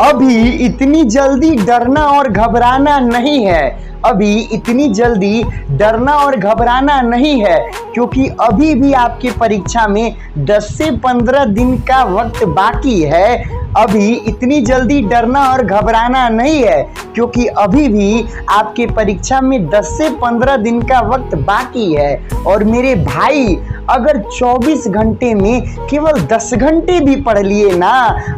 अभी इतनी जल्दी डरना और घबराना नहीं है। अभी इतनी जल्दी डरना और घबराना नहीं है, क्योंकि अभी भी आपके परीक्षा में 10 से 15 दिन का वक्त बाकी है। अभी इतनी जल्दी डरना और घबराना नहीं है, क्योंकि अभी भी आपके परीक्षा में 10 से 15 दिन का वक्त बाकी है। और मेरे भाई, अगर 24 घंटे में केवल 10 घंटे भी पढ़ लिए ना,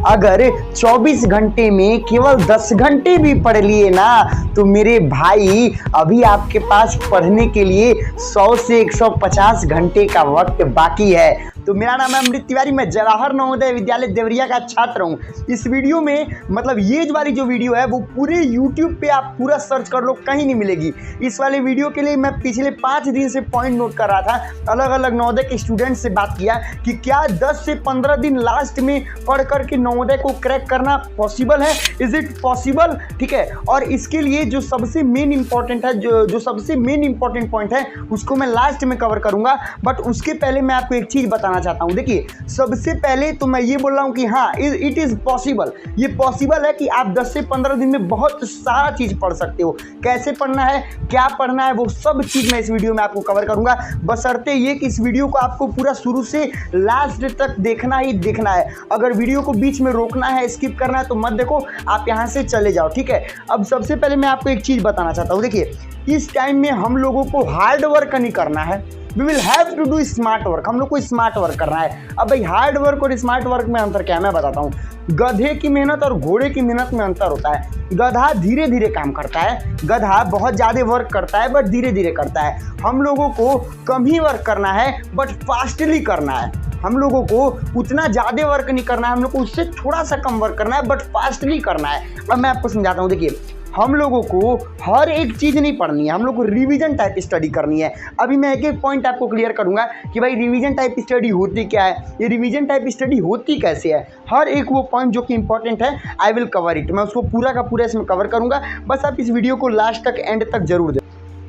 अगर 24 घंटे में केवल 10 घंटे भी पढ़ लिए ना, तो मेरे भाई अभी आपके पास पढ़ने के लिए 100 से 150 घंटे का वक्त बाकी है। तो मेरा नाम है अमृत तिवारी, मैं जवाहर नवोदय विद्यालय देवरिया का छात्र हूँ। इस वीडियो में मतलब ये वाली जो वीडियो है वो पूरे YouTube पे आप पूरा सर्च कर लो, कहीं नहीं मिलेगी। इस वाले वीडियो के लिए मैं पिछले 5 दिन से पॉइंट नोट कर रहा था, अलग अलग नवोदय के स्टूडेंट से बात किया कि क्या 10 से 15 दिन लास्ट में पढ़ करके नवोदय को क्रैक करना पॉसिबल है, इज इट पॉसिबल, ठीक है। और इसके लिए जो सबसे मेन इंपॉर्टेंट है, जो सबसे मेन इंपॉर्टेंट पॉइंट है उसको मैं लास्ट में कवर करूंगा। बट उसके पहले मैं आपको एक चीज बताना चाहता हूं। देखिए, सबसे पहले तो मैं ये बोल रहा हूं कि हाँ, इट इज पॉसिबल। ये पॉसिबल है कि आप 10 से 15 दिन में बहुत सारा चीज पढ़ सकते हो। कैसे पढ़ना है, क्या पढ़ना है, वो सब चीज मैं इस वीडियो में आपको कवर करूंगा। बशर्ते ये कि इस वीडियो को आपको पूरा शुरू से लास्ट तक देखना ही देखना है। अगर वीडियो को बीच में रोकना है, स्किप करना है तो मत देखो, आप यहां से चले जाओ, ठीक है। अब सबसे पहले मैं आपको एक चीज बताना चाहता हूं। देखिए, इस टाइम में हम लोगों को हार्ड वर्क नहीं करना है, we will have to do smart work. हम लोग को स्मार्ट वर्क करना है। अब भाई, हार्ड वर्क और स्मार्ट वर्क में अंतर क्या है मैं बताता हूँ। गधे की मेहनत और घोड़े की मेहनत में अंतर होता है। गधा धीरे धीरे काम करता है, गधा बहुत ज़्यादा वर्क करता है बट धीरे धीरे करता है। हम लोगों को कम ही वर्क करना है बट फास्टली करना है। हम लोगों को उतना ज़्यादा वर्क नहीं करना है, हम लोग को उससे थोड़ा सा कम वर्क करना है बट फास्टली करना है। अब मैं आपको समझाता हूँ। देखिए, हम लोगों को हर एक चीज़ नहीं पढ़नी है, हम लोग को रिवीजन टाइप स्टडी करनी है। अभी मैं एक एक पॉइंट आपको क्लियर करूंगा कि भाई रिवीजन टाइप स्टडी होती क्या है, ये रिवीजन टाइप स्टडी होती कैसे है। हर एक वो पॉइंट जो कि इंपॉर्टेंट है, आई विल कवर इट। मैं उसको पूरा का पूरा इसमें कवर करूंगा, बस आप इस वीडियो को लास्ट तक, एंड तक जरूर दें।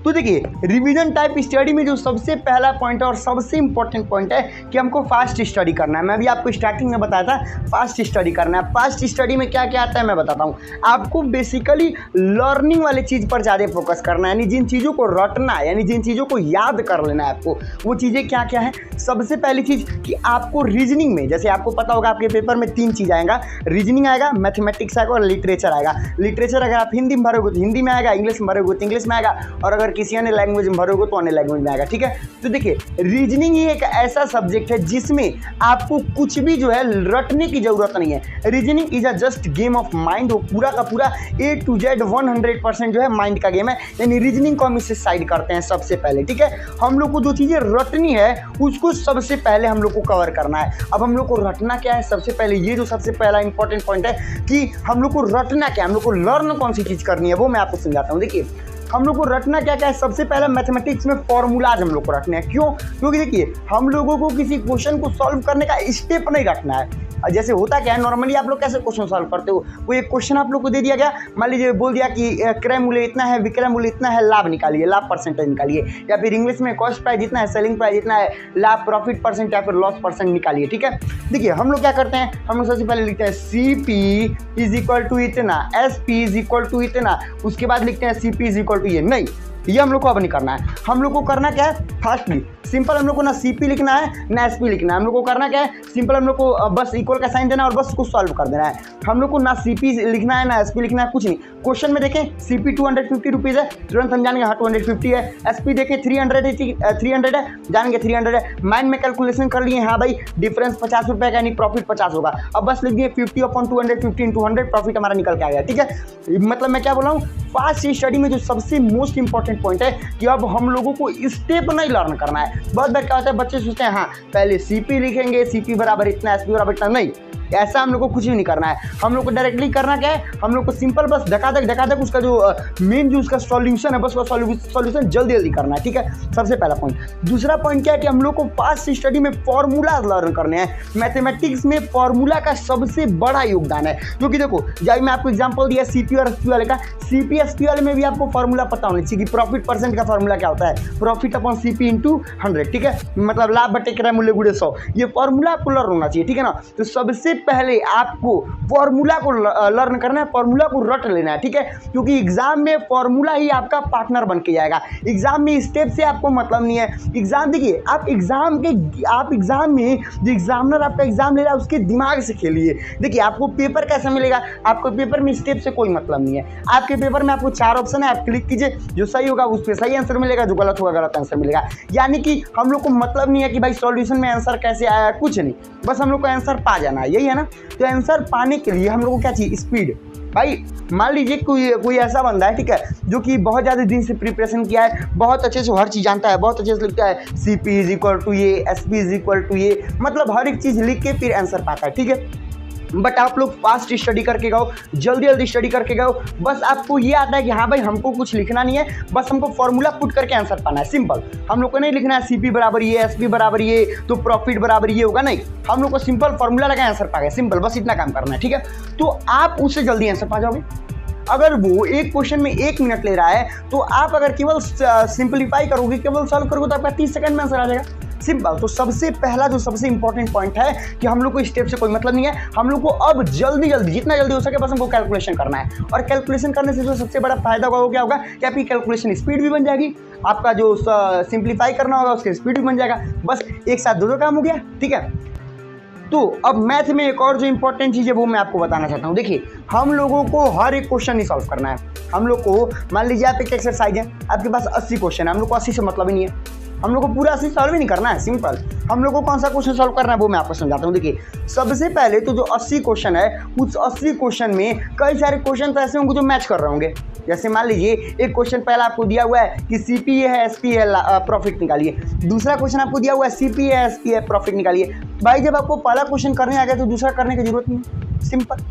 तो देखिए, रिवीजन टाइप स्टडी में जो सबसे पहला पॉइंट है और सबसे इंपॉर्टेंट पॉइंट है कि हमको फास्ट स्टडी करना है। मैं अभी आपको स्टार्टिंग में बताया था, फास्ट स्टडी करना है। फास्ट स्टडी में क्या क्या आता है मैं बताता हूँ आपको। बेसिकली लर्निंग वाले चीज़ पर ज़्यादा फोकस करना है, यानी जिन चीज़ों को रटना है, यानी जिन चीज़ों को याद कर लेना है आपको, वो चीज़ें क्या क्या है। सबसे पहली चीज़ कि आपको रीजनिंग में, जैसे आपको पता होगा आपके पेपर में 3 चीज़ आएगा, रीजनिंग आएगा, मैथमेटिक्स आएगा और लिटरेचर आएगा। लिटरेचर अगर आप हिंदी में भरोगे तो हिंदी में आएगा, इंग्लिश में भरोगे तो इंग्लिश में आएगा, और अगर किसी अन्य लैंग्वेज में भरोगे तो अन्य लैंग्वेज में आएगा, ठीक है। तो देखिए, रीजनिंग ही एक ऐसा सब्जेक्ट है जिसमें आपको कुछ भी जो है रटने की जरूरत नहीं है। Reasoning is a just game of mind. वो पूरा का पूरा A to Z 100% जो है माइंड का गेम है, यानी रीजनिंग को हम इससे साइड करते हैं सबसे पहले, ठीक है। हम लोग को जो चीजें रटनी है उसको सबसे पहले हम लोग को कवर करना है। अब हम लोग को रटना क्या है, सबसे पहले ये जो सबसे पहला इंपॉर्टेंट पॉइंट है कि हम लोग को रटना क्या है, हम लोग को लर्न कौन सी चीज करनी है, वो मैं आपको समझाता हूँ। देखिए, हम लोग को रटना क्या क्या है। सबसे पहले मैथमेटिक्स में फॉर्मूलाज हम लोग को रखने हैं। क्यों? क्योंकि देखिए, हम लोगों को किसी क्वेश्चन को सॉल्व करने का स्टेप नहीं रखना है। जैसे होता क्या है, नॉर्मली आप लोग कैसे क्वेश्चन सॉल्व करते हो, वो एक क्वेश्चन आप लोग को दे दिया गया, मान लीजिए बोल दिया कि क्रय मूल्य इतना है, विक्रय मूल्य इतना है, लाभ निकालिए, लाभ परसेंटेज निकालिए, या फिर इंग्लिश में कॉस्ट प्राइस इतना है, सेलिंग प्राइस इतना है, लाभ प्रॉफिट परसेंट या फिर लॉस परसेंट निकालिए, ठीक है। देखिए, हम लोग क्या करते हैं, हम लोग सबसे पहले लिखते हैं CP इज इक्वल टू इतना, SP इज इक्वल टू इतना, उसके बाद लिखते हैं CP इज इक्वल टू ये। नहीं, ये हम लोग को अब नहीं करना है। हम लोग को करना क्या है, फास्टली सिंपल, हम लोग को ना CP लिखना है ना SP लिखना है। हम लोग को करना क्या है, सिंपल, हम लोग को बस इक्वल का साइन देना है और बस उसको सॉल्व कर देना है। हम लोग को ना CP लिखना है ना SP लिखना है, कुछ नहीं। क्वेश्चन में देखें CP 250 रुपीज़ है, तुरंत हम जानेंगे हाँ 250 है। SP देखें 300 है, जानेंगे 300 है। माइंड में कैलकुलेशन कर लिए, हाँ भाई डिफरेंस 50 रुपये का, यानी प्रॉफिट 50 होगा। अब बस लिख दिए 50/250 × 100, प्रॉफिट हमारा निकल के आ गया, ठीक है। मतलब मैं क्या बोल रहा हूँ, फास्ट स्टडी में जो सबसे मोस्ट इंपॉर्टेंट पॉइंट है कि अब हम लोगों को स्टेप नहीं लर्न करना है। बहुत बार क्या होता है, बच्चे सोचते हैं हाँ पहले CP लिखेंगे, CP बराबर इतना, SP बराबर इतना। नहीं, ऐसा हम लोग को कुछ भी नहीं करना है। हम लोग को डायरेक्टली करना क्या है, हम लोग को सिंपल बस धकाधक उसका जो मेन जो उसका सॉल्यूशन है, बस वो सॉल्यूशन जल्दी जल्दी करना है, ठीक है। सबसे पहला पॉइंट। दूसरा पॉइंट क्या है कि हम लोग को फास्ट स्टडी में फॉर्मूला लर्न करने हैं। मैथमेटिक्स में फॉर्मूला का सबसे बड़ा योगदान है, क्योंकि देखो, जब मैं आपको एग्जांपल दिया CP और SP वाले का, CP SP वाले में भी आपको फॉर्मूला पता होना चाहिए कि प्रॉफिट परसेंट का फॉर्मूला क्या होता है, प्रॉफिट अपॉन CP × 100, ठीक है। मतलब लाभ बटे क्रय मूल्य गुणे 100, ये फॉर्मूला आपको लर्न होना चाहिए, ठीक है ना। तो सबसे पहले आपको फॉर्मूला को लर्न करना है, फॉर्मूला को रट लेना है, ठीक है, क्योंकि एग्जाम में फॉर्मूला ही आपका पार्टनर बन के जाएगा। एग्जाम में स्टेप से आपको मतलब नहीं है। एग्जाम देखिए, आप एग्जाम में जो एग्जामिनर आपका एग्जाम ले रहा है उसके दिमाग से खेलिए। देखिए आपको पेपर कैसा मिलेगा, आपको पेपर में स्टेप से कोई मतलब नहीं है। आपके पेपर में आपको 4 ऑप्शन है, आप क्लिक कीजिए, जो सही होगा उस पर सही आंसर मिलेगा, जो गलत होगा गलत आंसर मिलेगा। यानी कि हम लोग को मतलब नहीं है कि भाई सॉल्यूशन में आंसर कैसे आया, कुछ नहीं, बस हम लोग को आंसर पा जाना है, यही है ना। तो आंसर पाने के लिए हम लोग को क्या चाहिए, स्पीड। भाई मान लीजिए कोई ऐसा बंदा है, ठीक है, जो कि बहुत ज़्यादा दिन से प्रिपरेशन किया है, बहुत अच्छे से हर चीज़ जानता है, बहुत अच्छे से लिखता है, CP = ये, SP = ये, मतलब हर एक चीज़ लिख के फिर आंसर पाता है, ठीक है। बट आप लोग फास्ट स्टडी करके गए, जल्दी जल्दी स्टडी करके गए, बस आपको ये आता है कि हाँ भाई हमको कुछ लिखना नहीं है, बस हमको फॉर्मूला पुट करके आंसर पाना है, सिंपल। हम लोग को नहीं लिखना है CP = ये, SP = ये, तो प्रॉफिट बराबर ये होगा, नहीं, हम लोग को सिंपल फॉर्मूला लगा आंसर पा गए, सिंपल, बस इतना काम करना है, ठीक है। तो आप उससे जल्दी आंसर पा जाओगे। अगर वो एक क्वेश्चन में 1 मिनट ले रहा है, तो आप अगर केवल सिंपलीफाई करोगे, केवल सॉल्व करोगे, तो आपका 30 सेकंड में आंसर आ जाएगा, सिंपल। तो सबसे पहला जो सबसे इंपॉर्टेंट पॉइंट है कि हम लोग को स्टेप से कोई मतलब नहीं है, हम लोग को अब जल्दी जल्दी जितना जल्दी हो सके बस हमको कैलकुलेशन करना है। और कैलकुलेशन करने से जो सबसे बड़ा फायदा होगा वो क्या होगा कि आपकी कैलकुलेशन स्पीड भी बन जाएगी, आपका जो सिंप्लीफाई करना होगा उसकी स्पीड भी बन जाएगा, बस एक साथ दो काम हो गया, ठीक है। तो अब मैथ में एक और जो इंपॉर्टेंट चीज़ है वो मैं आपको बताना चाहता हूँ। देखिए हम लोगों को हर एक क्वेश्चन नहीं सॉल्व करना है। हम लोग को मान लीजिए आप एक एक्सरसाइज है, आपके पास 80 क्वेश्चन है, हम लोग को 80 से मतलब ही नहीं है, हम लोग को पूरा 80 सॉल्व ही नहीं करना है, सिंपल। हम लोग को कौन सा क्वेश्चन सॉल्व करना है वो मैं आपको समझाता हूँ। देखिए सबसे पहले तो जो 80 क्वेश्चन है, उस 80 क्वेश्चन में कई सारे क्वेश्चन तो ऐसे होंगे जो मैच कर रहे होंगे। जैसे मान लीजिए एक क्वेश्चन पहला आपको दिया हुआ है कि CP है, SP है, प्रॉफिट निकालिए। दूसरा क्वेश्चन आपको दिया हुआ है CP है, SP है, प्रॉफिट निकालिए। भाई जब आपको पहला क्वेश्चन करने आ गया तो दूसरा करने की जरूरत नहीं, सिंपल।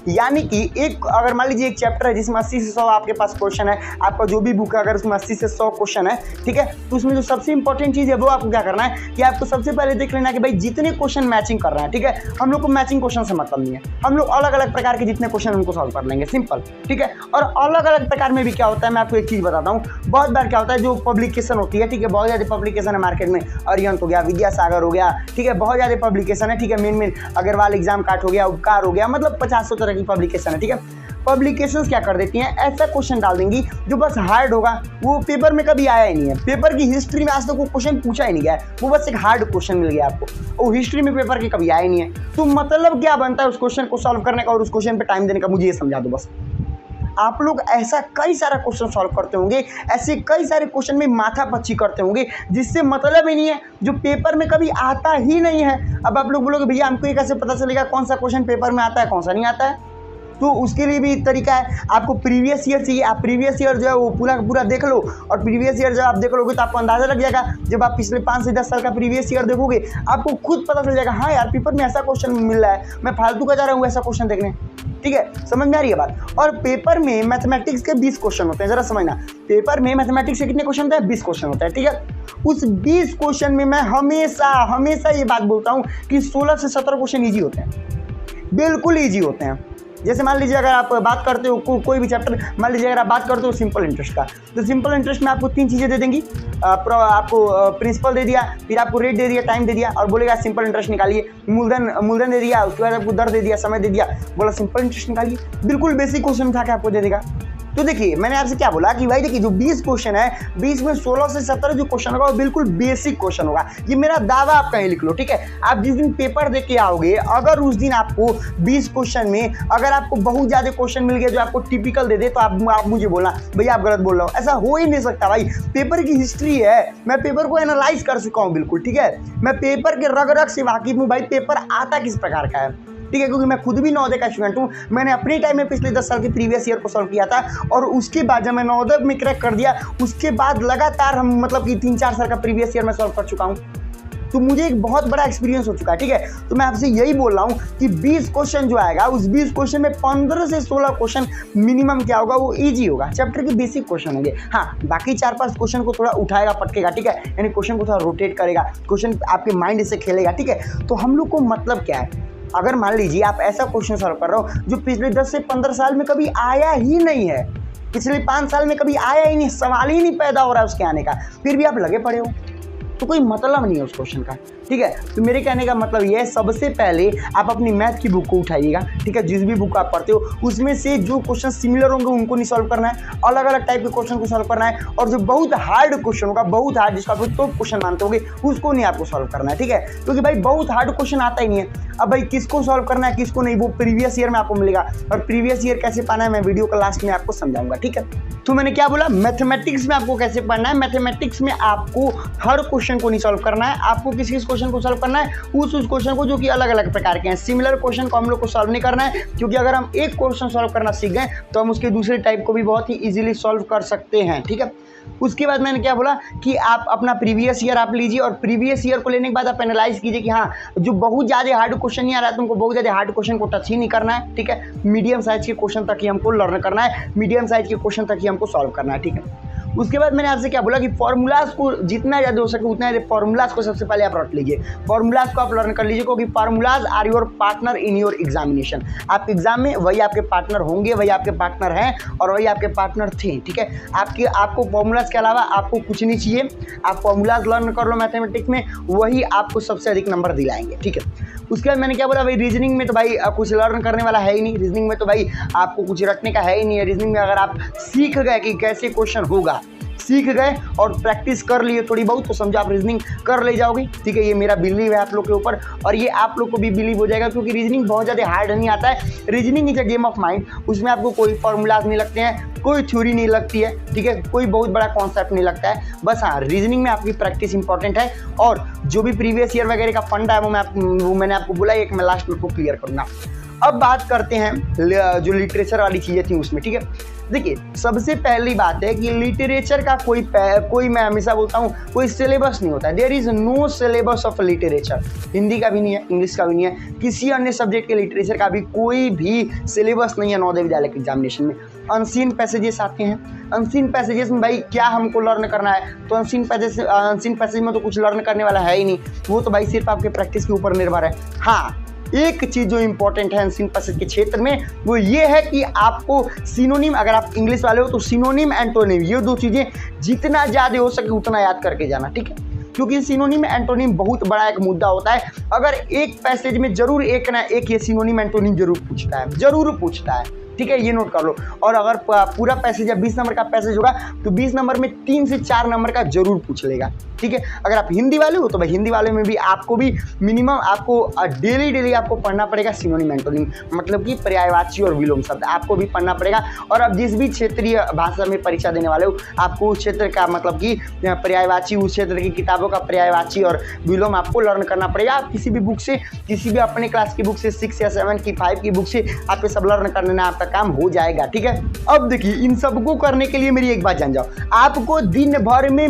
यानी कि एक अगर मान लीजिए एक चैप्टर है जिसमें 80 से 100 आपके पास क्वेश्चन है, आपका जो भी बुक है अगर उसमें 80 से 100 क्वेश्चन है, ठीक है, तो उसमें जो सबसे इंपॉर्टेंट चीज़ है वो आपको क्या करना है कि आपको सबसे पहले देख लेना कि भाई जितने क्वेश्चन मैचिंग कर रहे हैं, ठीक है, हम लोग को मैचिंग क्वेश्चन से मतलब नहीं है, हम लोग अलग अलग प्रकार के जितने क्वेश्चन उनको सॉल्व कर लेंगे, सिंपल, ठीक है। और अलग अलग प्रकार में भी क्या होता है मैं आपको एक चीज़ बताता हूँ। बहुत बार क्या होता है जो पब्लिकेशन होती है, ठीक है, बहुत ज़्यादा पब्लिकेशन है मार्केट में, अरिहंत हो गया, विद्यासागर हो गया, ठीक है, बहुत ज़्यादा पब्लिकेशन है, ठीक है, मेन अग्रवाल एग्जाम काट हो गया, उपकार हो गया, मतलब 50 तरह की पब्लिकेशन है, ठीक है। पब्लिकेशंस क्या कर देती हैं, ऐसा क्वेश्चन डाल देंगी जो बस हार्ड होगा, वो पेपर में कभी आया ही नहीं है, पेपर की हिस्ट्री में आज तक वो क्वेश्चन पूछा ही नहीं गया है, वो बस एक हार्ड क्वेश्चन मिल गया आपको, वो हिस्ट्री में पेपर के कभी आया ही नहीं है। तो मतलब क्या बनता है उस क्वेश्चन को सॉल्व करने का और उस क्वेश्चन पे टाइम देने का, मुझे ये समझा दो बस। आप लोग ऐसा कई सारा क्वेश्चन सॉल्व करते होंगे, ऐसे कई सारे क्वेश्चन में माथा पच्ची करते होंगे जिससे मतलब ही नहीं है, जो पेपर में कभी आता ही नहीं है। अब आप लोग बोलोगे भैया हमको ये कैसे पता चलेगा कौन सा क्वेश्चन पेपर में आता है कौन सा नहीं आता है, तो उसके लिए भी तरीका है, आपको प्रीवियस ईयर चाहिए, आप प्रीवियस ईयर जो है वो पूरा देख लो, और प्रीवियस ईयर जब आप देख लोगे तो आपको अंदाजा लग जाएगा। जब आप पिछले 5 से 10 साल का प्रीवियस ईयर देखोगे आपको खुद पता चल जाएगा, हाँ यार पेपर में ऐसा क्वेश्चन मिल रहा है, मैं फालतू का जा रहा हूँ ऐसा क्वेश्चन देखने, ठीक है, समझ में आ रही है बात। और पेपर में मैथमेटिक्स के 20 क्वेश्चन होते हैं, जरा समझना, पेपर में मैथमेटिक्स के कितने क्वेश्चन होते हैं, 20 क्वेश्चन होते हैं, ठीक है। उस 20 क्वेश्चन में मैं हमेशा ये बात बोलता हूँ कि 16 से 17 क्वेश्चन ईजी होते हैं, बिल्कुल ईजी होते हैं। जैसे मान लीजिए अगर आप बात करते हो कोई भी चैप्टर, मान लीजिए अगर आप बात करते हो सिंपल इंटरेस्ट का, तो सिंपल इंटरेस्ट में आपको 3 चीज़ें दे देंगी, आपको प्रिंसिपल दे दिया, फिर आपको रेट दे दिया, टाइम दे दिया, और बोलेगा सिंपल इंटरेस्ट निकालिए, मूलधन दे दिया, उसके बाद आपको दर दे दिया, समय दे दिया, बोला सिंपल इंटरेस्ट निकालिए, बिल्कुल बेसिक क्वेश्चन उठा के आपको दे देगा। तो देखिए मैंने आपसे क्या बोला कि भाई देखिए जो 20 क्वेश्चन है, 20 में 16 से 17 जो क्वेश्चन होगा वो बिल्कुल बेसिक क्वेश्चन होगा, ये मेरा दावा आप कहीं लिख लो, ठीक है। आप जिस दिन पेपर दे के आओगे, अगर उस दिन आपको 20 क्वेश्चन में अगर आपको बहुत ज़्यादा क्वेश्चन मिल गया जो आपको टिपिकल दे दे, तो आप मुझे बोलना भैया आप गलत बोल रहे हो, ऐसा हो ही नहीं सकता भाई। पेपर की हिस्ट्री है, मैं पेपर को एनालाइज कर चुका हूँ, बिल्कुल ठीक है, मैं पेपर के रग रग से वाकिफ हूँ भाई, पेपर आता किस प्रकार का है, ठीक है, क्योंकि मैं खुद भी नवोदय का स्टूडेंट हूँ। मैंने अपने टाइम में पिछले 10 साल के प्रीवियस ईयर को सॉल्व किया था, और उसके बाद जब मैं नवोदय में क्रैक कर दिया, उसके बाद लगातार हम मतलब कि 3-4 साल का प्रीवियस ईयर में सॉल्व कर चुका हूँ, तो मुझे एक बहुत बड़ा एक्सपीरियंस हो चुका है, ठीक है। तो मैं आपसे यही बोल रहा हूँ कि 20 क्वेश्चन जो आएगा, उस 20 क्वेश्चन में 15 से 16 क्वेश्चन मिनिमम क्या होगा, वो इजी होगा, चैप्टर के बेसिक क्वेश्चन होंगे। हाँ, बाकी 4-5 क्वेश्चन को थोड़ा उठाएगा, पटकेगा, ठीक है, यानी क्वेश्चन को थोड़ा रोटेट करेगा, क्वेश्चन आपके माइंड से खेलेगा, ठीक है। तो हम लोग को मतलब क्या है, अगर मान लीजिए आप ऐसा क्वेश्चन सॉल्व कर रहे हो जो पिछले 10 से 15 साल में कभी आया ही नहीं है, पिछले 5 साल में कभी आया ही नहीं, सवाल ही नहीं पैदा हो रहा है उसके आने का, फिर भी आप लगे पड़े हो, तो कोई मतलब नहीं है उस क्वेश्चन का, ठीक है। तो मेरे कहने का मतलब ये है, सबसे पहले आप अपनी मैथ की बुक को उठाइएगा, ठीक है। जिस भी बुक आप पढ़ते हो उसमें से जो क्वेश्चन सिमिलर होंगे उनको नहीं सॉल्व करना है, अलग अलग टाइप के क्वेश्चन को सॉल्व करना है। और जो बहुत हार्ड क्वेश्चन होगा, बहुत हार्ड, जिसको आप तो क्वेश्चन मानते होंगे, उसको नहीं आपको सॉल्व करना है, ठीक है। क्योंकि भाई बहुत हार्ड क्वेश्चन आता ही नहीं है। अब भाई किसको सॉल्व करना है किसको नहीं, वो प्रीवियस ईयर में आपको मिलेगा। और प्रीवियस ईयर कैसे पाना है मैं वीडियो का लास्ट में आपको समझाऊंगा, ठीक है। तो मैंने क्या बोला, मैथमेटिक्स में आपको कैसे पढ़ना है। मैथमेटिक्स में आपको हर क्वेश्चन को नहीं सॉल्व करना है, आपको किस क्वेश्चन को सॉल्व करना है, उस क्वेश्चन को जो कि अलग अलग प्रकार के हैं। सिमिलर क्वेश्चन को हम लोग को सॉल्व नहीं करना है, क्योंकि अगर हम एक क्वेश्चन सॉल्व करना सीख गए तो हम उसके दूसरे टाइप को भी बहुत ही इजीली सॉल्व कर सकते हैं, ठीक है। उसके बाद मैंने क्या बोला कि आप अपना प्रीवियस ईयर आप लीजिए, और प्रीवियस ईयर को लेने के बाद आप एनालाइज कीजिए कि हाँ, जो बहुत ज़्यादा हार्ड क्वेश्चन नहीं आ रहा है, तुमको बहुत ज़्यादा हार्ड क्वेश्चन को टच ही नहीं करना है, ठीक है। मीडियम साइज के क्वेश्चन तक ही हमको लर्न करना है, मीडियम साइज के क्वेश्चन तक ही हमको सॉल्व करना है, ठीक है। उसके बाद मैंने आपसे क्या बोला कि फॉर्मूलाज को जितना ज़्यादा हो सके उतना ज़्यादा फॉर्मूलाज को सबसे पहले आप रट लीजिए, फॉर्मूलाज को आप लर्न कर लीजिए, क्योंकि formulas are your partner in your examination. आप एग्जाम में वही आपके पार्टनर होंगे, वही आपके पार्टनर हैं और वही आपके पार्टनर थे, ठीक है। आपको फॉर्मूलाज के अलावा आपको कुछ नहीं चाहिए, आप फॉर्मूलाज लर्न कर लो मैथमेटिक्स में, वही आपको सबसे अधिक नंबर दिलाएंगे, ठीक है। उसके बाद मैंने क्या बोला, भाई रीजनिंग में तो भाई कुछ लर्न करने वाला है ही नहीं, रीजनिंग में तो भाई आपको कुछ रटने का है ही नहीं है। रीजनिंग में अगर आप सीख गए कि कैसे क्वेश्चन होगा, सीख गए और प्रैक्टिस कर लिए थोड़ी बहुत, तो समझो आप रीजनिंग कर ले जाओगे, ठीक है। ये मेरा बिलीव है आप लोग के ऊपर, और ये आप लोग को भी बिलीव हो जाएगा, क्योंकि रीजनिंग बहुत ज़्यादा हार्ड नहीं आता है। Reasoning is a game of mind, उसमें आपको कोई फॉर्मूलाज नहीं लगते हैं, कोई थ्योरी नहीं लगती है, ठीक है, कोई बहुत बड़ा कॉन्सेप्ट नहीं लगता है। बस हाँ, रीजनिंग में आपकी प्रैक्टिस इंपॉर्टेंट है, और जो भी प्रीवियस ईयर वगैरह का फंडा है वो मैंने आपको बोला, एक मैं लास्ट में क्लियर करूँगा। अब बात करते हैं जो लिटरेचर वाली चीज़ें थी उसमें, ठीक है। देखिए, सबसे पहली बात है कि लिटरेचर का कोई मैं हमेशा बोलता हूँ कोई सिलेबस नहीं होता है। There is no syllabus of literature. Hindi का भी नहीं है, इंग्लिश का भी नहीं है, किसी अन्य सब्जेक्ट के लिटरेचर का भी कोई भी सिलेबस नहीं है नवोदय विद्यालय के एग्जामिनेशन में। अनसीन पैसेजेस आते हैं, अनसीन पैसेजेस में भाई क्या हमको लर्न करना है, तो अनसीन पैसेज में तो कुछ लर्न करने वाला है ही नहीं, वो तो भाई सिर्फ आपके प्रैक्टिस के ऊपर निर्भर है। हाँ, एक चीज जो इंपॉर्टेंट है अनसीन पैसेज के क्षेत्र में, वो ये है कि आपको सिनोनिम, अगर आप इंग्लिश वाले हो तो सिनोनिम एंटोनिम, ये दो चीजें जितना ज्यादा हो सके उतना याद करके जाना, ठीक है। क्योंकि सिनोनिम एंटोनिम बहुत बड़ा एक मुद्दा होता है। अगर एक पैसेज में जरूर एक ना एक ये सिनोनिम एंटोनिम जरूर पूछता है, ठीक है, ये नोट कर लो। और अगर पूरा पैसेज या 20 नंबर का पैसेज होगा तो 20 नंबर में 3 से 4 नंबर का जरूर पूछ लेगा, ठीक है। अगर आप हिंदी वाले हो तो भाई हिंदी वाले में भी आपको भी मिनिमम आपको डेली आपको पढ़ना पड़ेगा सिनोनिम एंटोनिम, मतलब कि पर्यायवाची और विलोम शब्द आपको भी पढ़ना पड़ेगा। और अब जिस भी क्षेत्रीय भाषा में परीक्षा देने वाले हो, आपको उस क्षेत्र का मतलब कि पर्यायवाची, उस क्षेत्र की किताबों का पर्यायवाची और विलोम आपको लर्न करना पड़ेगा। आप किसी भी बुक से, किसी भी अपने क्लास की बुक से, 6 या 7 की 5 की बुक से आप ये सब लर्न करने आपका काम हो जाएगा, ठीक है। अब देखिए, इन सबको करने के लिए मेरी एक बात जान जाओ, आपको दिन भर में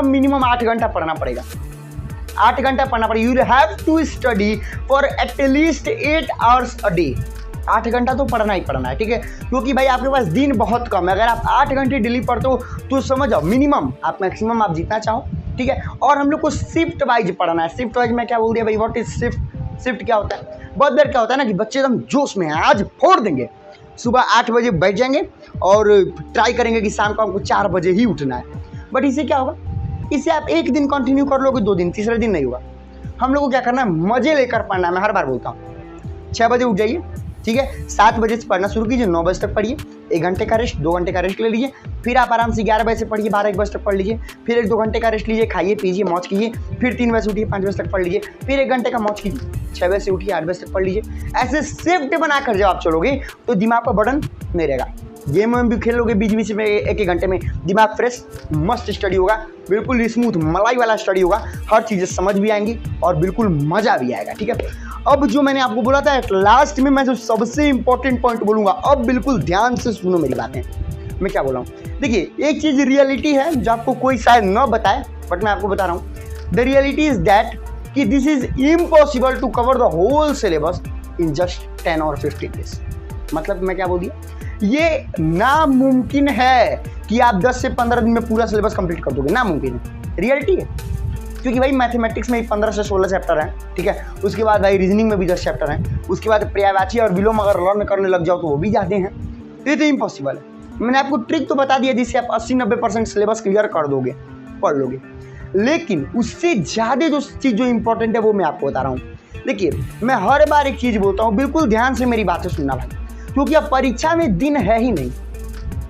मिनिमम 8 घंटा पढ़ना पड़ेगा, 8 घंटा पढ़ना पड़ेगा। You have to study for at least 8 hours a day. 8 घंटा तो पढ़ना ही पढ़ना है, ठीक है। क्योंकि भाई आपके पास दिन बहुत कम है। अगर आप 8 घंटे डेली पढ़ते हो तो समझ जाओ मिनिमम, आप मैक्सिमम आप जितना चाहो, ठीक है। और हम लोग को शिफ्ट वाइज पढ़ना है। शिफ्ट वाइज में क्या बोल दिया भाई, व्हाट इज शिफ्ट क्या होता है? बहुत देर क्या होता है ना कि बच्चे एकदम जोश में हैं, आज फोड़ देंगे, सुबह 8 बजे बैठ जाएंगे और ट्राई करेंगे कि शाम को हमको 4 बजे ही उठना है। बट इससे क्या होगा, इससे आप एक दिन कंटिन्यू कर लोगे, 2 दिन, तीसरे दिन नहीं होगा। हम लोग को क्या करना है, मजे लेकर पढ़ना है। मैं हर बार बोलता हूँ 6 बजे उठ जाइए, ठीक है, 7 बजे से पढ़ना शुरू कीजिए, 9 बजे तक पढ़िए, 1 घंटे का रेस्ट, 2 घंटे का रेस्ट ले लीजिए, फिर आप आराम से 11 बजे से पढ़िए, 12-1 बजे तक पढ़ लीजिए, फिर 1-2 घंटे का रेस्ट लीजिए, खाइए पीजिए मौज कीजिए, फिर 3 बजे से उठिए, 5 बजे तक पढ़ लीजिए, फिर 1 घंटे का मौज कीजिए, 6 बजे से उठिए, 8 बजे तक पढ़ लीजिए। ऐसे शिफ्ट बनाकर जब आप चलोगे तो दिमाग पर बर्डन नहीं रहेगा। गेम में भी खेलोगे बीच में 1-1 घंटे में, दिमाग फ्रेश, मस्त स्टडी होगा, बिल्कुल स्मूथ मलाई वाला स्टडी होगा, हर चीज़ें समझ भी आएंगी और बिल्कुल मज़ा भी आएगा, ठीक है। अब जो मैंने आपको बोला था लास्ट में मैं जो सबसे इंपॉर्टेंट पॉइंट बोलूँगा, अब बिल्कुल ध्यान से सुनो मेरी बातें, मैं क्या बोल रहा हूँ। देखिए, एक चीज़ रियलिटी है जो आपको कोई शायद न बताए, बट मैं आपको बता रहा हूँ। द रियलिटी इज़ दैट कि this is impossible to cover the whole syllabus in just 10 और 15 डेज। मतलब मैं क्या बोल दिया, ये नामुमकिन है कि आप 10 से 15 दिन में पूरा सिलेबस कंप्लीट कर दोगे, नामुमकिन है, रियलिटी है। क्योंकि भाई मैथमेटिक्स में 15 से 16 चैप्टर हैं, ठीक है। उसके बाद भाई रीजनिंग में भी 10 चैप्टर हैं, उसके बाद पर्यायवाची और विलोम अगर लर्न करने लग जाओ तो वो भी ज़्यादा हैं। ये तो इम्पॉसिबल है। मैंने आपको ट्रिक तो बता दिया जिससे आप 80-90% सिलेबस क्लियर कर दोगे, पढ़ लोगे। लेकिन उससे ज़्यादा जो चीज़ जो इंपॉर्टेंट है वो मैं आपको बता रहा हूँ। देखिए, मैं हर बार एक चीज़ बोलता हूँ, बिल्कुल ध्यान से मेरी बातें सुनना भाई, क्योंकि अब परीक्षा में दिन है ही नहीं,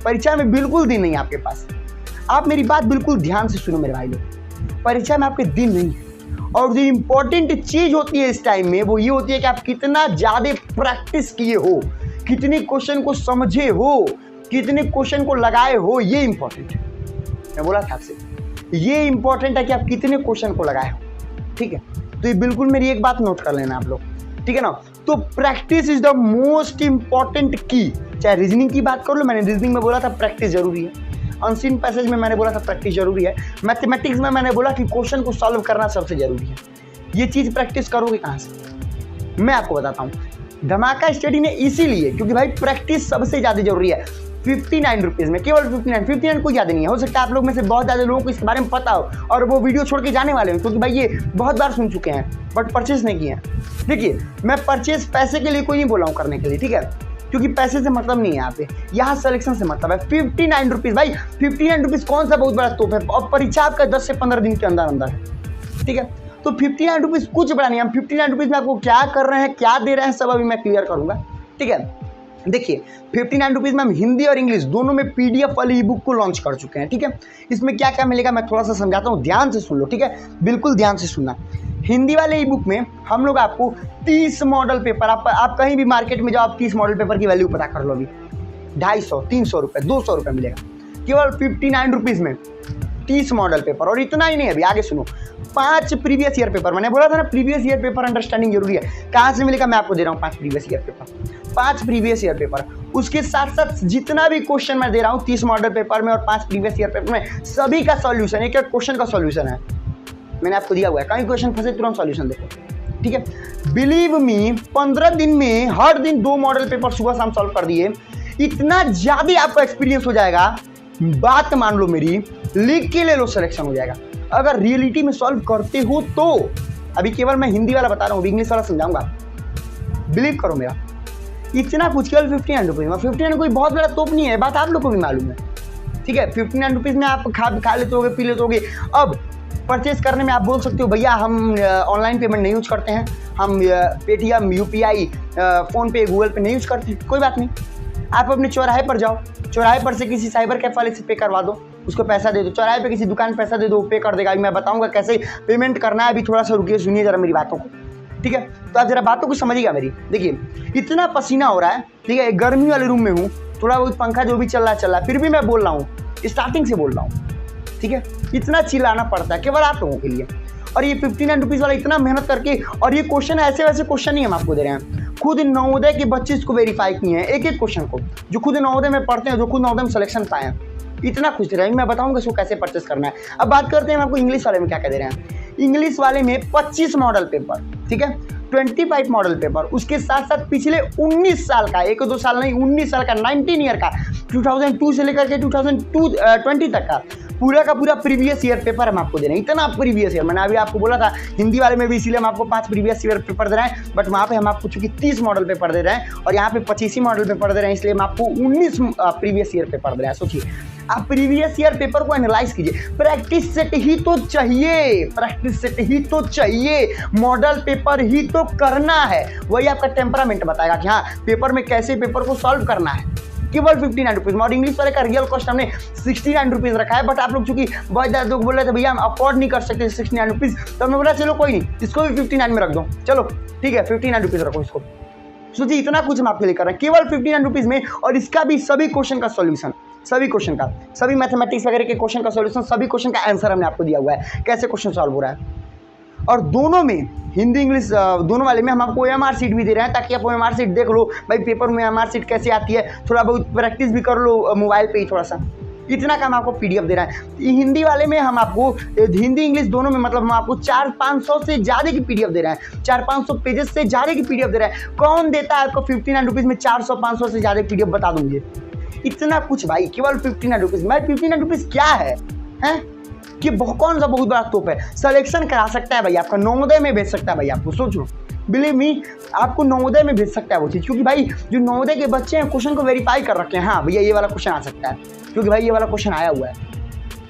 परीक्षा में बिल्कुल दिन नहीं है आपके पास। आप मेरी बात बिल्कुल ध्यान से सुनो मेरे भाई लोग, परीक्षा में आपके दिन नहीं है। और जो इम्पोर्टेंट चीज़ होती है इस टाइम में वो ये होती है कि आप कितना ज़्यादा प्रैक्टिस किए हो, कितने क्वेश्चन को समझे हो, कितने क्वेश्चन को लगाए हो, ये इंपॉर्टेंट है। मैं बोला था आपसे, ये इंपॉर्टेंट है कि आप कितने क्वेश्चन को लगाए हो, ठीक है। तो ये बिल्कुल मेरी एक बात नोट कर लेना आप लोग, ठीक है ना। तो practice is the most important की। चाहे रीजनिंग की बात कर लो, मैंने रीजनिंग में बोला था प्रैक्टिस जरूरी है, अनसीन पैसेज में मैंने बोला था प्रैक्टिस जरूरी है, मैथमेटिक्स में मैंने बोला कि क्वेश्चन को सॉल्व करना सबसे जरूरी है। ये चीज़ प्रैक्टिस करोगे कहाँ से, मैं आपको बताता हूँ। धमाका स्टडी ने इसीलिए, क्योंकि भाई प्रैक्टिस सबसे ज़्यादा जरूरी है। 59 रुपीज़ में, केवल 59 कोई ज़्यादा नहीं है। हो सकता है आप लोग में से बहुत ज़्यादा लोगों को इसके बारे में पता हो और वो वीडियो छोड़ के जाने वाले हैं, क्योंकि भाई ये बहुत बार सुन चुके हैं बट परचेस नहीं किए हैं। देखिए, मैं परचेस पैसे के लिए कोई नहीं बोला हूँ करने के लिए, ठीक है, क्योंकि पैसे से मतलब नहीं है यहाँ पे, यहाँ सिलेक्शन से मतलब है। 59 रुपीज़ भाई, 59 रुपीज़ कौन सा बहुत बड़ा तोहफा है, और परीक्षा आपका 10 से 15 दिन के अंदर अंदर है, ठीक है। तो 59 रुपीज़ कुछ बड़ा नहीं है। हम 59 रुपीज़ में आपको क्या कर रहे हैं, क्या दे रहे हैं, सब अभी मैं क्लियर करूँगा, ठीक है। देखिए, 59 रुपीज़ में हम हिंदी और इंग्लिश दोनों में PDF वाली ई बुक को लॉन्च कर चुके हैं, ठीक है। इसमें क्या क्या मिलेगा मैं थोड़ा सा समझाता हूँ, ध्यान से सुन लो, ठीक है, बिल्कुल ध्यान से सुनना। हिंदी वाले ई बुक में हम लोग आपको 30 मॉडल पेपर, आप कहीं भी मार्केट में जाओ, आप 30 मॉडल पेपर की वैल्यू पता कर लो, अभी 250, 300 रुपये, 200 रुपये मिलेगा केवल 59 रुपीज़ में 30 मॉडल पेपर। और इतना ही नहीं, अभी आगे सुनो, 5 प्रीवियस ईयर पेपर, मैंने बोला था ना प्रीवियस ईयर पेपर अंडरस्टैंडिंग जरूरी है। कहाँ से मिलेगा मैं आपको दे रहा हूँ 5 previous year paper, 5 previous year paper. उसके साथ साथ जितना भी क्वेश्चन मैं दे रहा हूँ 30 मॉडल पेपर में और 5 प्रीवियस ईयर पेपर में, सभी का सॉल्यूशन, एक एक क्वेश्चन का सॉल्यूशन है, मैंने आपको दिया हुआ है। कहीं क्वेश्चन फंसे तुरंत सॉल्यूशन देखो, ठीक है। बिलीव मी, 15 दिन में हर दिन 2 मॉडल पेपर सुबह शाम सॉल्व कर दिए, इतना ज़्यादा आपका एक्सपीरियंस हो जाएगा, बात मान लो मेरी, लिख के ले लो, सिलेक्शन हो जाएगा। अगर रियलिटी में सॉल्व करते हो तो, अभी केवल मैं हिंदी वाला बता रहा हूँ, इंग्लिश वाला समझाऊंगा, बिलीव करो मेरा। इतना कुछ केवल 59 रुपीज़ में, 59 कोई बहुत बड़ा तोप नहीं है, बात आप लोग को भी मालूम है, ठीक है। 59 रुपीज़ में आप खा लेते होगे, पी लेते होगे। अब परचेज करने में आप बोल सकते हो भैया हम ऑनलाइन पेमेंट नहीं यूज करते हैं, हम पेटीएम, UPI, फ़ोनपे, गूगल पे नहीं यूज करते, कोई बात नहीं। आप अपने चौराहे पर जाओ, चौराहे पर से किसी साइबर कैफ वाले से पे करवा दो, उसको पैसा दे दो, चौराहे पे किसी दुकान पैसा दे दो, पे कर देगा। मैं बताऊंगा कैसे पेमेंट करना है, अभी थोड़ा सा रुकिए, सुनिए जरा मेरी बातों को, ठीक है। तो आप जरा बातों को समझिएगा मेरी। देखिए, इतना पसीना हो रहा है, ठीक है, गर्मी वाले रूम में हूँ, थोड़ा बहुत पंखा जो भी चल रहा है, फिर भी मैं बोल रहा हूँ, स्टार्टिंग से बोल रहा हूँ, ठीक है। इतना चिल्लाना पड़ता है केवल आप लोगों के लिए। और ये 59 रुपीज़ वाला इतना मेहनत करके, और ये क्वेश्चन ऐसे वैसे क्वेश्चन नहीं हम आपको दे रहे हैं, खुद नवोदय के बच्चे इसको वेरीफाई किए हैं, एक एक क्वेश्चन को, जो खुद नवोदय में पढ़ते हैं, जो खुद नवोदय में सिलेक्शन पाए हैं। इतना खुश रहे, मैं बताऊंगा इसको कैसे परचेस करना है। अब बात करते हैं हम आपको इंग्लिश वाले में क्या क्या दे रहे हैं। इंग्लिश वाले में 25 मॉडल पेपर, ठीक है, 25 मॉडल पेपर, उसके साथ साथ पिछले 19 साल का, 1-2 साल नहीं, 19 साल का, 19 ईयर का, 2002 से लेकर के 2020 तक का पूरा का पूरा प्रीवियस ईयर पेपर हम आपको दे रहे हैं। इतना प्रीवियस ईयर, मैंने अभी आपको बोला था हिंदी वाले में भी, इसीलिए हम आपको 5 प्रीवियस ईयर पेपर दे रहे हैं, बट वहाँ पे हम आपको चूंकि 30 मॉडल पेपर दे रहे हैं और यहाँ पे 25 ही मॉडल पेपर दे रहे हैं, इसलिए हम आपको 19 प्रीवियस ईयर पेपर दे रहे हैं। सोचिए, आप प्रीवियस ईयर पेपर को एनालाइज कीजिए। प्रैक्टिस सेट ही तो चाहिए, प्रैक्टिस सेट ही तो चाहिए, मॉडल पेपर ही तो करना है, वही आपका टेम्परामेंट बताएगा कि हाँ पेपर में कैसे पेपर को सॉल्व करना है। केवल 59 रुपीज़ में, और इंग्लिश वाले का रियल कॉस्ट हमने 69 रुपीज़ रखा है, बट आप लोग चूंकि बहुत ज़्यादा लोग बोल रहे थे भैया हम अफोर्ड नहीं कर सकते 69 रुपीज़, तो हमने बोला चलो कोई नहीं, इसको भी 59 में रख दो, चलो ठीक है 59 रुपीज़ रखो इसको। सोचिए, इतना कुछ हम आपके लिए कर रहे हैं केवल 59 रुपीज़ में, और इसका भी सभी क्वेश्चन का सॉल्यूशन, सभी क्वेश्चन का, सभी मैथमेटिक्स वगैरह के क्वेश्चन का सॉल्यूशन, सभी क्वेश्चन का आंसर हमने आपको दिया हुआ है, कैसे क्वेश्चन सॉल्व हो रहा है। और दोनों में, हिंदी इंग्लिश दोनों वाले में हम आपको OMR शीट भी दे रहे हैं, ताकि आप OMR शीट देख लो, भाई पेपर में OMR शीट कैसे आती है, थोड़ा बहुत प्रैक्टिस भी कर लो मोबाइल पे ही थोड़ा सा। इतना का हम आपको PDF दे रहा है। हिंदी वाले में हम आपको, हिंदी इंग्लिश दोनों में, मतलब हम आपको 400-500 से ज़्यादा की PDF दे रहे हैं, 400-500 पेजेस से ज़्यादा की PDF दे रहे हैं। कौन देता है आपको 59 रुपीज़ में 400-500 से ज़्यादा PDF, बता दूँ मुझे। इतना कुछ भाई केवल 59 रुपीज़ में। 59 रुपीज़ क्या है, हैं कि कौन सा बहुत बड़ा तोप है, सिलेक्शन करा सकता है भाई, आपका नवोदय में भेज सकता है भाई आपको। सोचो, बिलीव मी, आपको नवोदय में भेज सकता है वो चीज़, क्योंकि भाई जो नवोदय के बच्चे हैं क्वेश्चन को वेरीफाई कर रखे हैं, हाँ भैया ये वाला क्वेश्चन आ सकता है, क्योंकि भाई ये वाला क्वेश्चन आया हुआ है,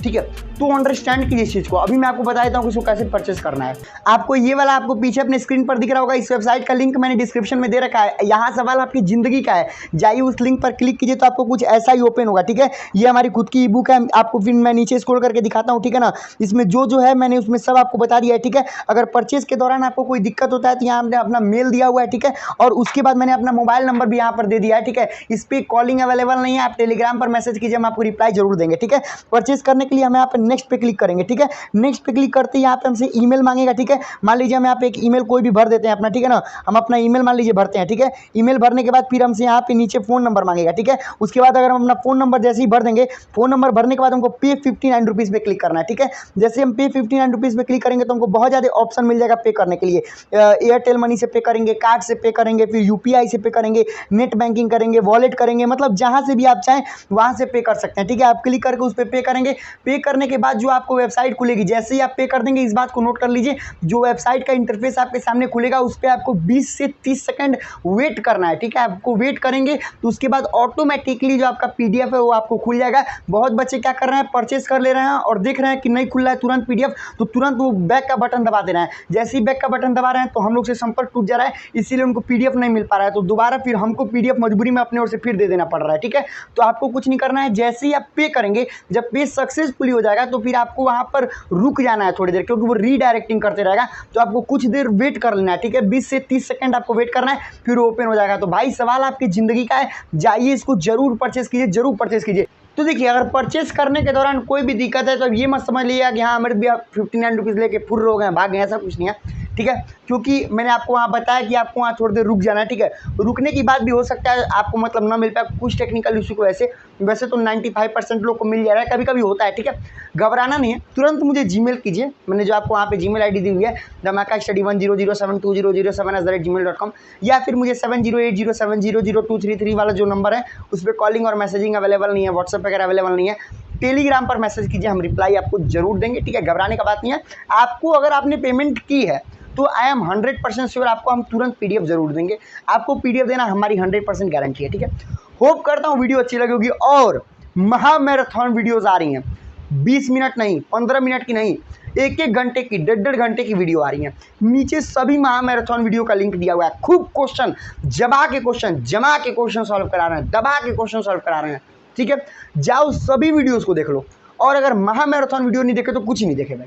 ठीक है। तो अंडरस्टैंड कीजिए इस चीज़ को। अभी मैं आपको बता देता हूँ कि इसको कैसे परचेस करना है। आपको ये वाला आपको पीछे अपने स्क्रीन पर दिख रहा होगा, इस वेबसाइट का लिंक मैंने डिस्क्रिप्शन में दे रखा है। यहाँ सवाल आपकी ज़िंदगी का है, जाइए उस लिंक पर क्लिक कीजिए तो आपको कुछ ऐसा ही ओपन होगा, ठीक है। ये हमारी खुद की ई बुक है, आपको फिर मैं नीचे स्क्रॉल करके दिखाता हूँ, ठीक है ना। इसमें जो है मैंने उसमें सब आपको बता दिया है, ठीक है। अगर परचेस के दौरान आपको कोई दिक्कत होता है तो यहाँ हमने अपना मेल दिया हुआ है, ठीक है। और उसके बाद मैंने अपना मोबाइल नंबर भी यहाँ पर दे दिया है, ठीक है। इस पर कॉलिंग अवेलेबल नहीं है, आप टेलीग्राम पर मैसेज कीजिए, हम आपको रिप्लाई जरूर देंगे, ठीक है। परचेस करने के लिए हम यहाँ पर नेक्स्ट पे क्लिक करेंगे, ठीक है। नेक्स्ट पे क्लिक करते ही यहाँ पे हमसे ईमेल मांगेगा, ठीक है। मान लीजिए हम यहाँ पे एक ईमेल कोई भी भर देते हैं अपना, ठीक है ना। हम अपना ईमेल मान लीजिए भरते हैं, ठीक है। ईमेल भरने के बाद फिर हमसे यहाँ पे नीचे फोन नंबर मांगेगा, ठीक है। उसके बाद अगर हम अपना फोन नंबर जैसे ही भर देंगे, फोन नंबर भरने के बाद हमको पे 59 रुपीज़ पे क्लिक करना है, ठीक है। जैसे हम पे 59 रुपीज़ पे क्लिक करेंगे तो हमको बहुत ज़्यादा ऑप्शन मिल जाएगा पे करने के लिए। एयरटेल मनी से पे करेंगे, कार्ड से पे करेंगे, फिर यूपीआई से पे करेंगे, नेट बैंकिंग करेंगे, वॉलेट करेंगे, मतलब जहाँ से भी आप चाहें वहाँ से पे कर सकते हैं, ठीक है। आप क्लिक करके उस पर पे करेंगे। पे करने के बाद जो आपको वेबसाइट खुलेगी, जैसे ही आप पे कर देंगे, इस बात को नोट कर लीजिए, जो वेबसाइट का इंटरफेस आपके सामने खुलेगा उस पर आपको 20 से 30 सेकंड वेट करना है, ठीक है। आपको वेट करेंगे तो उसके बाद ऑटोमेटिकली जो आपका पीडीएफ है वो आपको खुल जाएगा। बहुत बच्चे क्या कर रहे हैं, परचेस कर ले रहे हैं और देख रहे हैं कि नहीं खुल रहा है तुरंत पीडीएफ, तो तुरंत वो बैक का बटन दबा दे रहे हैं। जैसे ही बैक का बटन दबा रहे हैं तो हम लोग से संपर्क टूट जा रहा है, इसीलिए उनको पीडीएफ नहीं मिल पा रहा है, तो दोबारा फिर हमको पीडीएफ मजबूरी में अपने ओर से फिर दे देना पड़ रहा है, ठीक है। तो आपको कुछ नहीं करना है, जैसे ही आप पे करेंगे, जब पे सक्सेसफुली हो जाएगा तो फिर आपको वहाँ पर रुक जाना है थोड़ी देर, क्योंकि वो रीडायरेक्टिंग करते रहेगा, तो आपको कुछ देर वेट कर लेना है, ठीक है। 20 से 30 सेकंड आपको वेट करना है, फिर ओपन हो जाएगा। तो भाई सवाल आपकी ज़िंदगी का है, जाइए इसको जरूर परचेस कीजिए, जरूर परचेस कीजिए। तो देखिए, अगर परचेस करने के दौरान कोई भी दिक्कत है तो अब ये मत समझ लीजिएगा कि हाँ मेरे भी आप 59 रुपीज़ लेके फुर्र हो गए, भाग गए, ऐसा कुछ नहीं है, ठीक है। क्योंकि मैंने आपको वहाँ बताया कि आपको वहाँ थोड़ी देर रुक जाना है, ठीक है। रुकने की बात भी हो सकता है आपको मतलब ना मिल पाए, कुछ टेक्निकल इशू को वैसे तो 95% लोग को मिल जा रहा है, कभी कभी होता है, ठीक है। घबराना नहीं है, तुरंत मुझे जीमेल कीजिए, मैंने जो आपको वहाँ पे जीमेल आईडी दी हुई है dhamakastudy10072007@gmail.com, या फिर मुझे 7080700233 वाला जो नंबर है उस पर कॉलिंग और मैसेजिंग अवेलेबल नहीं है, व्हाट्सएप वगैरह अवेलेबल नहीं है, टेलीग्राम पर मैसेज कीजिए, हम रिप्लाई आपको जरूर देंगे, ठीक है। घबराने का बात नहीं है। आपको अगर आपने पेमेंट की है तो आई एम 100% श्योर आपको हम तुरंत पीडीएफ जरूर देंगे। आपको पीडीएफ देना हमारी 100% गारंटी है, ठीक है। होप करता हूँ वीडियो अच्छी लगी होगी। और महा मैराथन वीडियोज़ आ रही हैं, 20 मिनट नहीं, 15 मिनट की नहीं, 1-1 घंटे की, 1.5 घंटे की वीडियो आ रही है। नीचे सभी महा मैराथन वीडियो का लिंक दिया हुआ है। खूब क्वेश्चन जमा के क्वेश्चन सॉल्व करा रहे हैं, दबा के क्वेश्चन सॉल्व करा रहे हैं, ठीक है। जाओ सभी वीडियोज़ को देख लो, और अगर महा मैराथन वीडियो नहीं देखे तो कुछ ही नहीं देखे भाई,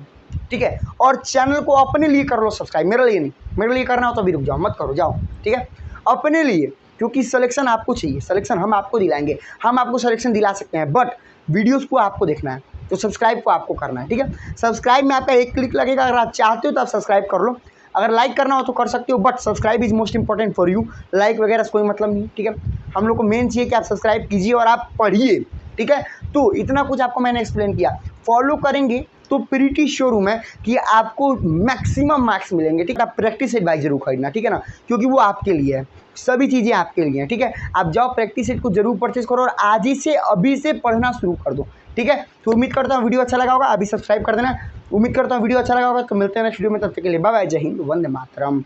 ठीक है। और चैनल को अपने लिए कर लो सब्सक्राइब, मेरे लिए नहीं, मेरे लिए करना हो तो अभी रुक जाओ, मत करो, जाओ, ठीक है, अपने लिए, क्योंकि सिलेक्शन आपको चाहिए, सिलेक्शन हम आपको दिलाएंगे, हम आपको सिलेक्शन दिला सकते हैं, बट वीडियोज़ को आपको देखना है, तो सब्सक्राइब को आपको करना है, ठीक है। सब्सक्राइब में आपका एक क्लिक लगेगा, अगर आप चाहते हो तो आप सब्सक्राइब कर लो, अगर लाइक करना हो तो कर सकते हो, but subscribe is most important for you, like वगैरह से कोई मतलब नहीं, ठीक है। हम लोग को मेन चाहिए कि आप सब्सक्राइब कीजिए और आप पढ़िए, ठीक है। तो इतना कुछ आपको मैंने एक्सप्लेन किया, फॉलो करेंगे तो प्रीटी श्योर हूँ मैं कि आपको मैक्सिमम मार्क्स मिलेंगे, ठीक है। आप प्रैक्टिस सेट बाइक जरूर खरीदना, ठीक है ना, क्योंकि वो आपके लिए है, सभी चीज़ें आपके लिए हैं, ठीक है। आप जाओ प्रैक्टिस सेट को जरूर परचेज करो और आज ही से अभी से पढ़ना शुरू कर दो, ठीक है। तो उम्मीद करता हूँ वीडियो अच्छा लगा होगा, अभी सब्सक्राइब कर देना। उम्मीद करता हूँ वीडियो अच्छा लगा होगा, तो मिलते हैं नेक्स्ट वीडियो में, तब तक के लिए बाय बाय, जय हिंद, वंदे मातरम।